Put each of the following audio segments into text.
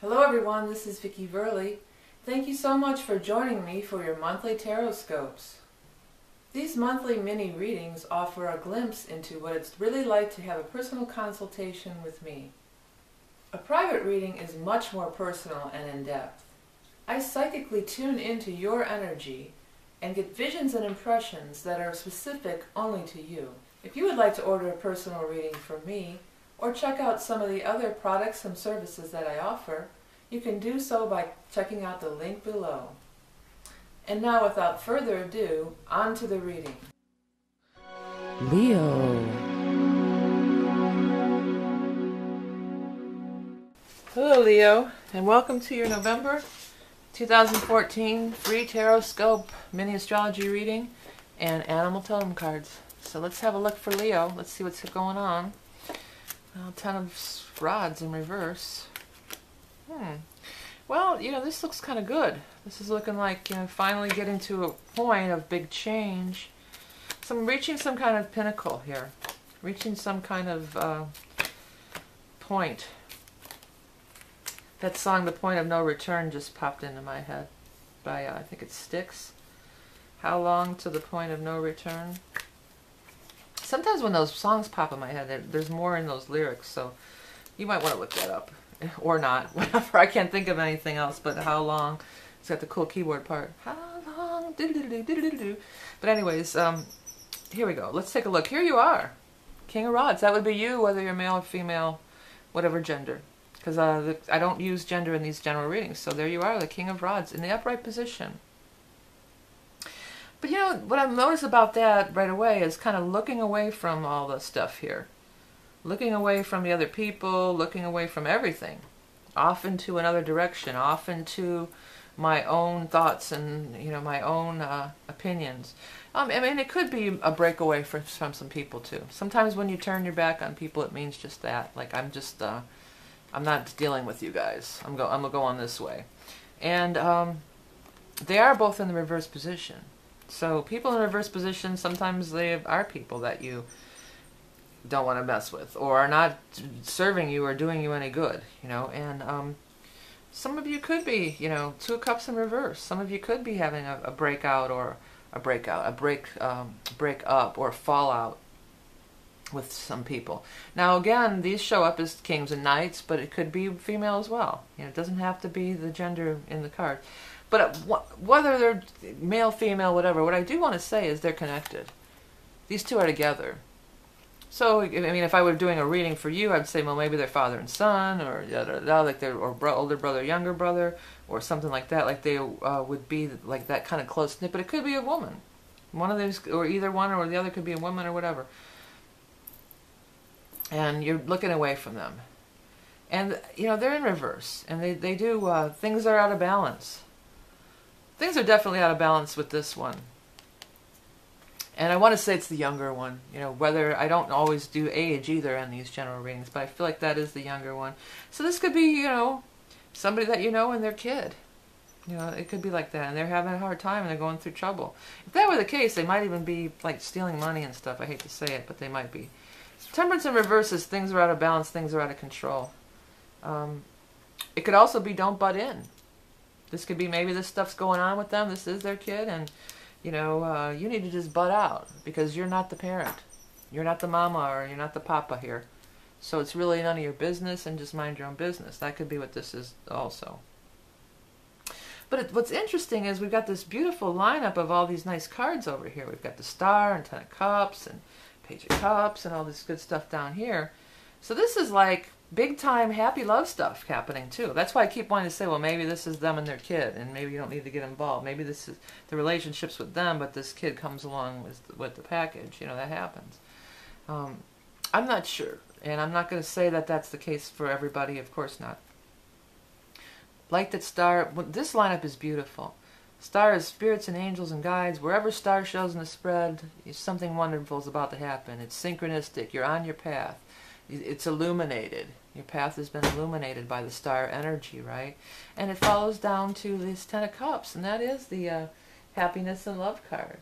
Hello everyone, this is Vicki Verley. Thank you so much for joining me for your monthly Tarotscopes. These monthly mini readings offer a glimpse into what it's really like to have a personal consultation with me. A private reading is much more personal and in-depth. I psychically tune into your energy and get visions and impressions that are specific only to you. If you would like to order a personal reading from me, or check out some of the other products and services that I offer, you can do so by checking out the link below. And now, without further ado, on to the reading. Leo. Hello Leo, and welcome to your November 2014 free Tarotscope mini astrology reading and animal totem cards. So let's have a look for Leo. Let's see what's going on. 10 of rods in reverse. Well, this looks kind of good. This is looking like, finally getting to a point of big change. So I'm reaching some kind of pinnacle here. Reaching some kind of point. That song, The Point of No Return, just popped into my head by, I think it's Styx. How long to the point of no return? Sometimes when those songs pop in my head, there's more in those lyrics, so you might want to look that up. Or not, whatever. I can't think of anything else, but how long? It's got the cool keyboard part. How long? But anyways, here we go. Let's take a look. Here you are. King of Rods. That would be you, whether you're male or female, whatever gender. Because I don't use gender in these general readings. So there you are, the King of Rods in the upright position. But what I've noticed about that right away is kind of looking away from all the stuff here. Looking away from the other people, looking away from everything. Off into another direction, off into my own thoughts and, my own opinions. I mean, it could be a breakaway from some people too. Sometimes when you turn your back on people, it means just that. Like, I'm not dealing with you guys. I'm gonna go on this way. And they are both in the reverse position. So people in reverse position, sometimes they are people that you don't want to mess with, or are not serving you or doing you any good, and some of you could be, Two of Cups in reverse. Some of you could be having a breakout or a break up or fallout with some people. Now again, these show up as kings and knights, but it could be female as well. It doesn't have to be the gender in the card. But whether they're male, female, whatever, what I do want to say is they're connected. These two are together. So, I mean, if I were doing a reading for you, I'd say, well, maybe they're father and son, or like they're older brother, younger brother, or something like that. Like they would be like that kind of close knit. But it could be a woman. One of these, or either one or the other could be a woman or whatever. And you're looking away from them. And, they're in reverse. And they do, things are out of balance. Things are definitely out of balance with this one. And I want to say it's the younger one. Whether I don't always do age either in these general readings, but I feel like that is the younger one. So this could be, somebody that and their kid. It could be like that. And they're having a hard time and they're going through trouble. If that were the case, they might even be like stealing money and stuff. I hate to say it, but they might be. Temperance in reverse is things are out of balance, things are out of control. It could also be don't butt in. This could be maybe this stuff's going on with them. This is their kid, and you need to just butt out because you're not the parent. You're not the mama or you're not the papa here. So it's really none of your business and just mind your own business. That could be what this is also. But what's interesting is we've got this beautiful lineup of all these nice cards over here. We've got the Star and Ten of Cups and Page of Cups and all this good stuff down here. So this is like big time happy love stuff happening too. That's why I keep wanting to say, well, maybe this is them and their kid, and maybe you don't need to get involved. Maybe this is the relationships with them, but this kid comes along with the package. That happens. I'm not sure, and I'm not going to say that that's the case for everybody. Of course not. Like that Star, this lineup is beautiful. Star is spirits and angels and guides. Wherever Star shows in the spread, something wonderful is about to happen. It's synchronistic. You're on your path. It's illuminated. Your path has been illuminated by the star energy, right? And it follows down to this Ten of Cups, and that is the happiness and love card.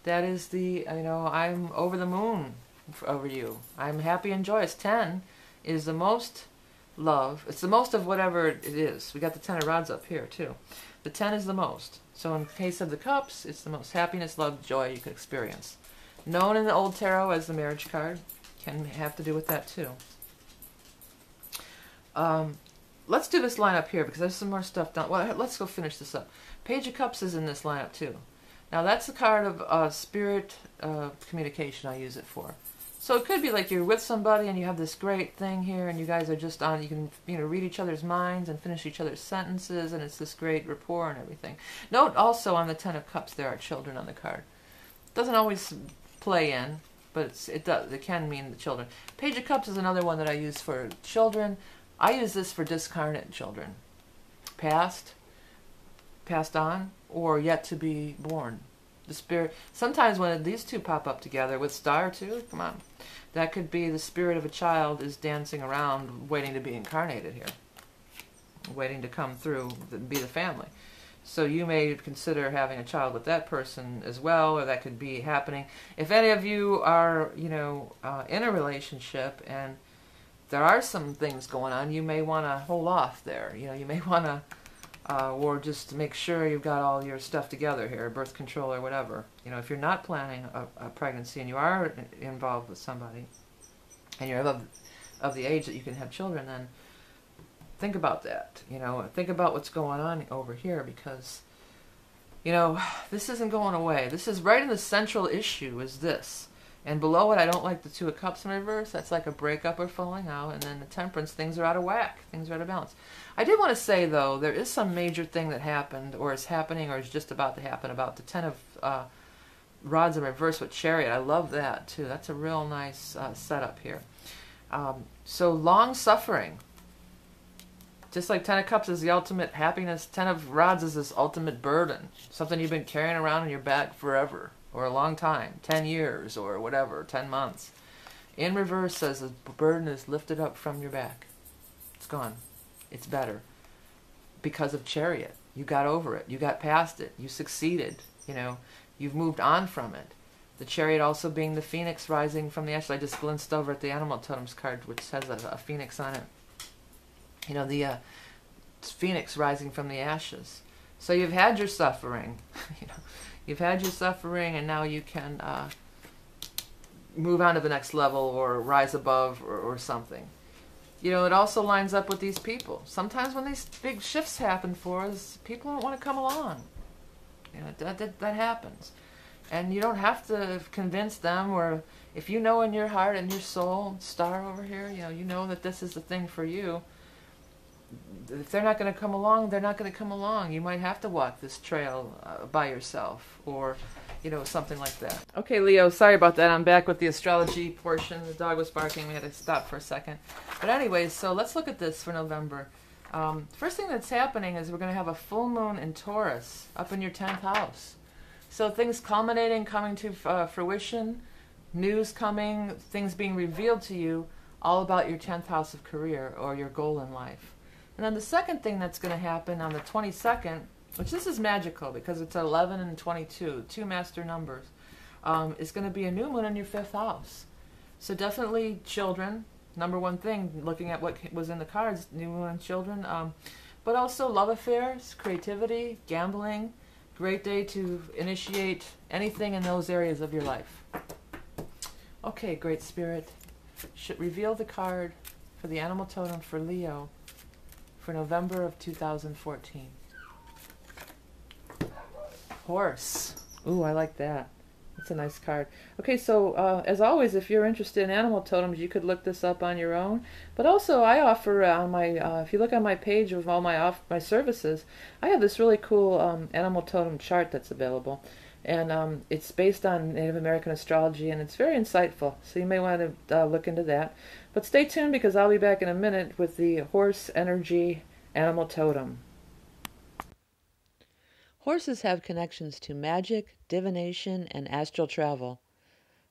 That is the, I'm over the moon over you. I'm happy and joyous. 10 is the most love. It's the most of whatever it is. We got the Ten of Rods up here too. The 10 is the most. So in case of the Cups, it's the most happiness, love, joy you could experience. Known in the old tarot as the marriage card. Can have to do with that too. Let's do this line up here because there's some more stuff done. Well, let's go finish this up. Page of Cups is in this lineup too. Now that's the card of spirit communication I use it for. So it could be like you're with somebody and you have this great thing here and you guys are just on, you can read each other's minds and finish each other's sentences and it's this great rapport and everything. Note also on the Ten of Cups there are children on the card. It doesn't always play in, but it does. It can mean the children. Page of Cups is another one that I use for children. I use this for discarnate children. Passed on, or yet to be born. The spirit. Sometimes when these two pop up together with star too, come on, that could be the spirit of a child is dancing around waiting to be incarnated here, waiting to come through and be the family. So you may consider having a child with that person as well, or that could be happening. If any of you are, in a relationship and there are some things going on, you may want to hold off there. You may want to or just make sure you've got all your stuff together here, birth control or whatever. If you're not planning a pregnancy and you are involved with somebody, and you're of the age that you can have children, then think about that. Think about what's going on over here because, this isn't going away. This is right in the central issue is this. And below it, I don't like the Two of Cups in reverse. That's like a breakup or falling out. And then the Temperance, things are out of whack. Things are out of balance. I did want to say, though, there is some major thing that happened or is happening or is just about to happen about the Ten of Rods in reverse with Chariot. I love that, too. That's a real nice setup here. So long suffering. Just like Ten of Cups is the ultimate happiness, Ten of Rods is this ultimate burden. Something you've been carrying around in your back forever. Or a long time, 10 years or whatever, 10 months. In reverse says the burden is lifted up from your back. It's gone. It's better. Because of Chariot. You got over it. You got past it. You succeeded. You've moved on from it. The Chariot also being the phoenix rising from the ashes. I just glanced over at the Animal Totems card, which has a phoenix on it. The phoenix rising from the ashes. So you've had your suffering. You've had your suffering, and now you can move on to the next level or rise above or something. It also lines up with these people. Sometimes when these big shifts happen for us, people don't want to come along. That happens. And you don't have to convince them, or if you know in your heart and your soul, star over here, you know that this is the thing for you. If they're not going to come along, they're not going to come along. You might have to walk this trail by yourself or, something like that. Okay, Leo, sorry about that. I'm back with the astrology portion. The dog was barking. We had to stop for a second. But anyways, so let's look at this for November. First thing that's happening is we're going to have a full moon in Taurus up in your 10th house. So things culminating, coming to fruition, news coming, things being revealed to you, all about your 10th house of career or your goal in life. And then the second thing that's going to happen on the 22nd, which this is magical because it's 11 and 22, two master numbers, is going to be a new moon in your 5th house. So definitely children, number one thing, looking at what was in the cards, new moon and children, but also love affairs, creativity, gambling, great day to initiate anything in those areas of your life. Okay, Great Spirit, should reveal the card for the animal totem for Leo for November of 2014. Horse. Ooh, I like that. That's a nice card. Okay, so as always, if you're interested in animal totems, you could look this up on your own. But also, I offer on my, if you look on my page of all my services, I have this really cool animal totem chart that's available. And it's based on Native American astrology, and it's very insightful. So you may want to look into that. But stay tuned because I'll be back in a minute with the horse energy animal totem. Horses have connections to magic, divination, and astral travel.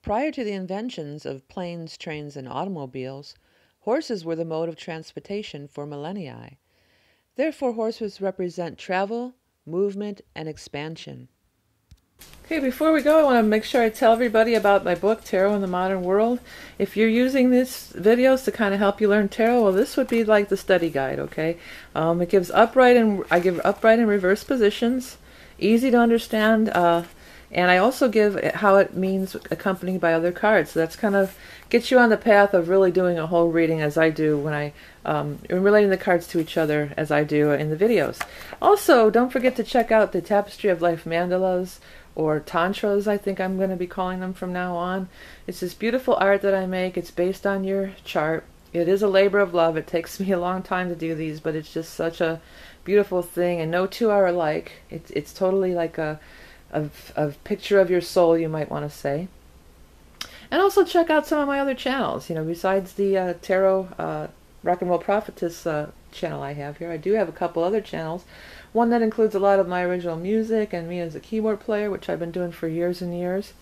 Prior to the inventions of planes, trains, and automobiles, horses were the mode of transportation for millennia. Therefore, horses represent travel, movement, and expansion. Okay, before we go, I want to make sure I tell everybody about my book, Tarot in the Modern World. If you're using these videos to kind of help you learn tarot, well, this would be like the study guide, okay? It gives I give upright and reverse positions, easy to understand, and I also give how it means accompanied by other cards. So that's kind of gets you on the path of really doing a whole reading as I do when relating the cards to each other as I do in the videos. Also, don't forget to check out the Tapestry of Life mandalas, or tantras, I think I'm going to be calling them from now on. It's this beautiful art that I make. It's based on your chart. It is a labor of love. It takes me a long time to do these, but it's just such a beautiful thing, and no two are alike. It's totally like a picture of your soul, you might want to say. And also check out some of my other channels. You know, besides the Tarot Rock and Roll Prophetess channel I have here, I do have a couple other channels. One that includes a lot of my original music and me as a keyboard player, which I've been doing for years and years.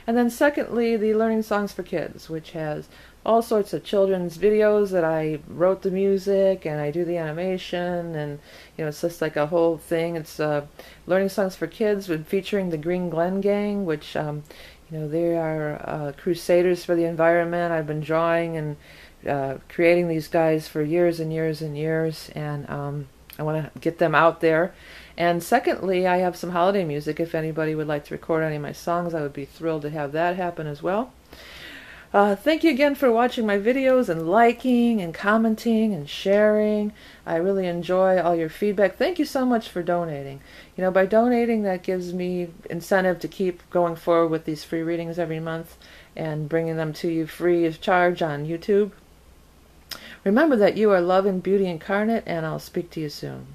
And then secondly, the Learning Songs for Kids, which has all sorts of children's videos that I wrote the music and I do the animation, and you know, it's just like a whole thing. It's Learning Songs for Kids featuring the Green Glen Gang, which you know, they are crusaders for the environment. I've been drawing and creating these guys for years and years and years, and I want to get them out there. And secondly, I have some holiday music. If anybody would like to record any of my songs, I would be thrilled to have that happen as well. Thank you again for watching my videos and liking and commenting and sharing. I really enjoy all your feedback. Thank you so much for donating. You know, by donating, that gives me incentive to keep going forward with these free readings every month and bringing them to you free of charge on YouTube. Remember that you are love and beauty incarnate, and I'll speak to you soon.